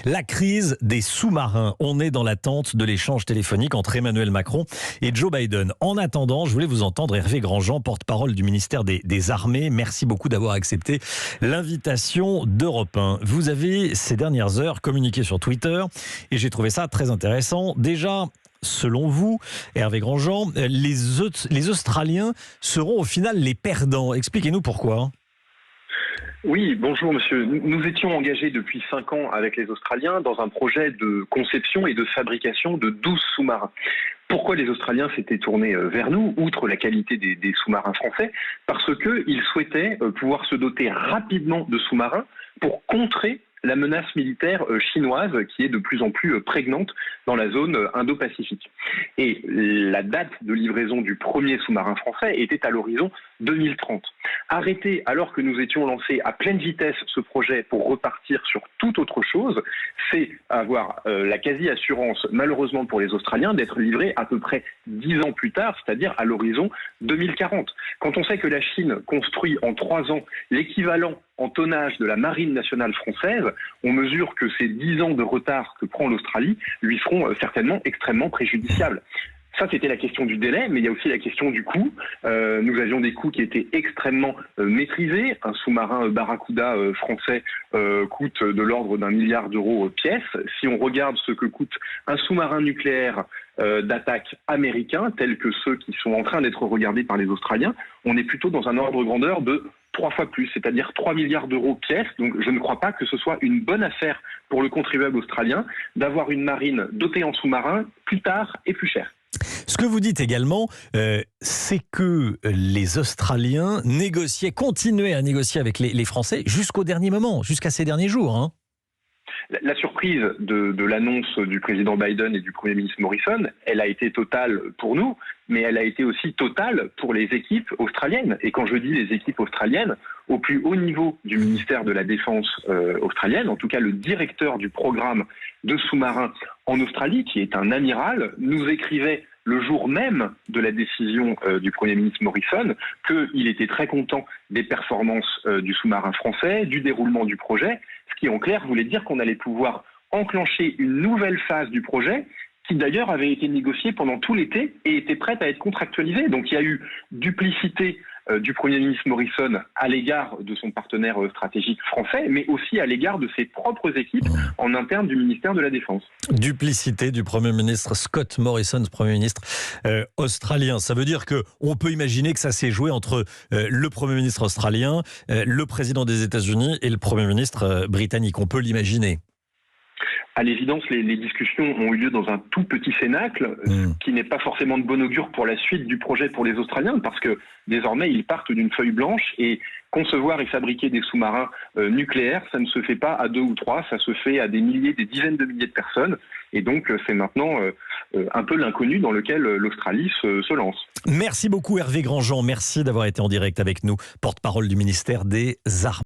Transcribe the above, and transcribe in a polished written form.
La crise des sous-marins. On est dans l'attente de l'échange téléphonique entre Emmanuel Macron et Joe Biden. En attendant, je voulais vous entendre, Hervé Grandjean, porte-parole du ministère des Armées. Merci beaucoup d'avoir accepté l'invitation d'Europe 1. Vous avez, ces dernières heures, communiqué sur Twitter et j'ai trouvé ça très intéressant. Déjà, selon vous, Hervé Grandjean, les Australiens seront au final les perdants. Expliquez-nous pourquoi. Oui, bonjour monsieur. Nous étions engagés depuis 5 ans avec les Australiens dans un projet de conception et de fabrication de 12 sous-marins. Pourquoi les Australiens s'étaient tournés vers nous, outre la qualité des sous-marins français? Parce qu'ils souhaitaient pouvoir se doter rapidement de sous-marins pour contrer la menace militaire chinoise qui est de plus en plus prégnante dans la zone Indo-Pacifique. Et la date de livraison du premier sous-marin français était à l'horizon 2030. Arrêter alors que nous étions lancés à pleine vitesse ce projet pour repartir sur toute autre chose, c'est avoir la quasi-assurance, malheureusement pour les Australiens, d'être livré à peu près 10 ans plus tard, c'est-à-dire à l'horizon 2040. Quand on sait que la Chine construit en 3 ans l'équivalent en tonnage de la marine nationale française, on mesure que ces 10 ans de retard que prend l'Australie lui seront certainement extrêmement préjudiciables. Ça, c'était la question du délai, mais il y a aussi la question du coût. Nous avions des coûts qui étaient extrêmement maîtrisés. Un sous-marin Barracuda français coûte de l'ordre d'1 milliard d'euros pièce. Si on regarde ce que coûte un sous-marin nucléaire d'attaque américain, tel que ceux qui sont en train d'être regardés par les Australiens, on est plutôt dans un ordre de grandeur de 3 fois plus, c'est-à-dire 3 milliards d'euros pièce. Donc je ne crois pas que ce soit une bonne affaire pour le contribuable australien d'avoir une marine dotée en sous-marins plus tard et plus cher. Ce que vous dites également, c'est que les Australiens continuaient à négocier avec les Français jusqu'au dernier moment, jusqu'à ces derniers jours. Hein. La surprise de l'annonce du président Biden et du Premier ministre Morrison, elle a été totale pour nous, mais elle a été aussi totale pour les équipes australiennes. Et quand je dis les équipes australiennes, au plus haut niveau du ministère de la Défense australienne, en tout cas le directeur du programme de sous-marins en Australie, qui est un amiral, nous écrivait le jour même de la décision du Premier ministre Morrison qu'il était très content des performances du sous-marin français, du déroulement du projet, ce qui en clair voulait dire qu'on allait pouvoir enclencher une nouvelle phase du projet qui d'ailleurs avait été négociée pendant tout l'été et était prête à être contractualisée. Donc il y a eu duplicité du Premier ministre Morrison à l'égard de son partenaire stratégique français, mais aussi à l'égard de ses propres équipes en interne du ministère de la Défense. Duplicité du Premier ministre Scott Morrison, Premier ministre australien. Ça veut dire qu'on peut imaginer que ça s'est joué entre le Premier ministre australien, le président des États-Unis et le Premier ministre britannique. On peut l'imaginer. À l'évidence, les discussions ont eu lieu dans un tout petit cénacle, qui n'est pas forcément de bon augure pour la suite du projet pour les Australiens, parce que désormais, ils partent d'une feuille blanche et concevoir et fabriquer des sous-marins nucléaires, ça ne se fait pas à 2 ou 3, ça se fait à des milliers, des dizaines de milliers de personnes. Et donc, c'est maintenant un peu l'inconnu dans lequel l'Australie se lance. Merci beaucoup Hervé Grandjean, merci d'avoir été en direct avec nous, porte-parole du ministère des Armées.